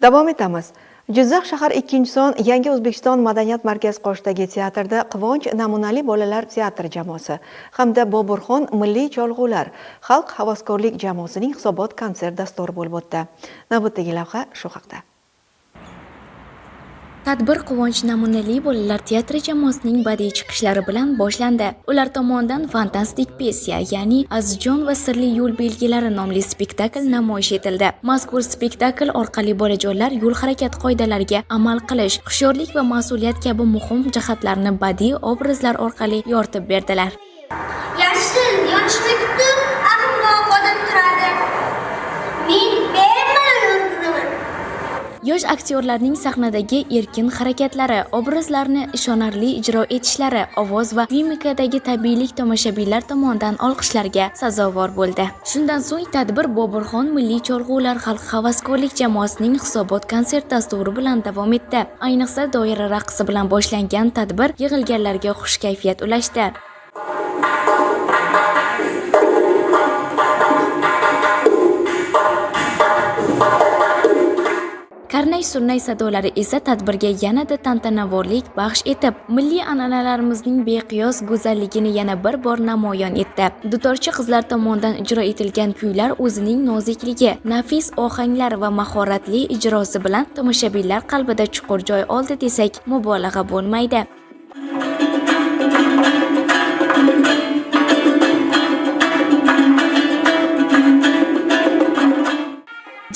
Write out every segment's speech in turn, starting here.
Davom etamiz. Jizzax shahar 2-son Yangi O'zbekiston madaniyat markazi qoshidagi teatrda Quvonch namunali bolalar teatri jamoasi hamda Boburxon milliy cholg'ular xalq havaskorlik jamoasining hisobot konsert dasturi bo'lib o'tdi. Navbatdagi lavha shu haqda. Tadbir Quvonch namunali bolalar teatri jamoasining badiiy chiqishlari bilan boshlandi. Ular tomonidan fantastik pessiya, ya'ni Azizjon va sirli yo'l belgilari nomli spektakl namoyish etildi. Mazkur spektakl orqali bolajonlar yo'l harakat qoidalariga amal qilish, hushyorlik va mas'uliyat kabi muhim jihatlarni badiiy obrazlar orqali yoritib berdilar. Yashil yonishni kutib, aqlga odam turadi. Men bemalol yuraman. Yosh aktyorlarning sahnadagi erkin harakatlari, obrazlarni ishonarli ijro etishlari, ovoz va mimikadagi tabiiylik tomoshabinlar tomonidan olqishlarga sazovor bo'ldi. Shundan so'ng tadbir Boburxon milliy cholg'ular xalq havaskorlik jamoasining hisobot konsert dasturi bilan davom etdi. Ayniqsa doira raqsi bilan boshlangan tadbir yig'ilganlarga xush kayfiyat ulashdi. Karnay-surnay sadolari esa tadbirga yanada tantanavorlik baxsh etib, milliy an'analarimizning beqiyos go'zalligini yana bir bor namoyon etdi. Dutorchi qizlar tomonidan ijro etilgan kuylar o'zining nozikligi, nafis ohanglar va mahoratli ijrosi bilan tomoshabinlar qalbida chuqur joy oldi desak, mubolag'a bo'lmaydi.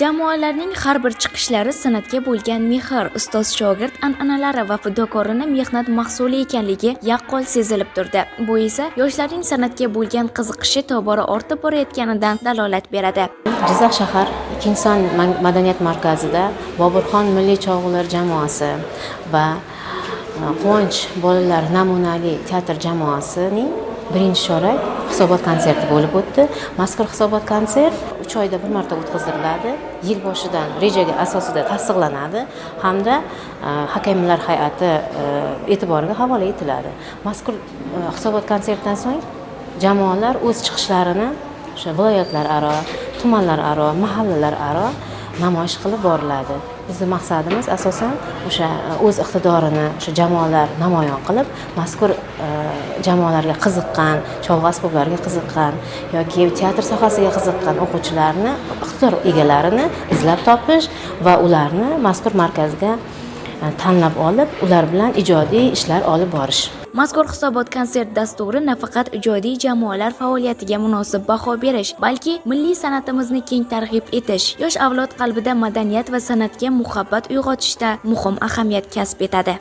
Jamoalarning har bir chiqishlari san'atga bo'lgan mehr, ustoz-shogird an'analari va fidokorona mehnat mahsuli ekanligi yaqqol sezilib turdi. Bu esa yoshlarning san'atga bo'lgan qiziqishi tobora ortib borayotganidan dalolat beradi. Jizzax shahar 2-son madaniyat markazida Boburxon milliy cholg'ular jamoasi va Quvonch bolalar namunali teatr jamoasining birinchi chorak hisobot konserti bo'lib o'tdi. Mazkur hisobot konsert 3 oyda bir marta o'tkaziladi. Yil boshidan rejaga asosida tasdiqlanadi hamda hakamlar hay'ati e'tiboriga havola etiladi. Mazkur hisobot konsertdan so'ng jamoalar o'z chiqishlarini o'sha viloyatlararo, tumanlararo, mahallalararo namoyish qilib boriladi. Bizning maqsadimiz asosan o'sha o'z iqtidorini o'sha jamoalar namoyon qilib, mazkur jamoalarga qiziqqan, cholg'u asboblariga qiziqqan yoki teatr sohasiga qiziqqan o'quvchilarni, iqtidor egalarini izlab topish va ularni mazkur markazga tanlab olib, ular bilan ijodiy ishlar olib borish. Mazkur hisobot konsert dasturi nafaqat ijodiy jamoalar faoliyatiga munosib baho berish, balki milliy san'atimizni keng targ'ib etish, yosh avlod qalbida madaniyat va san'atga muhabbat uyg'otishda muhim ahamiyat kasb etadi.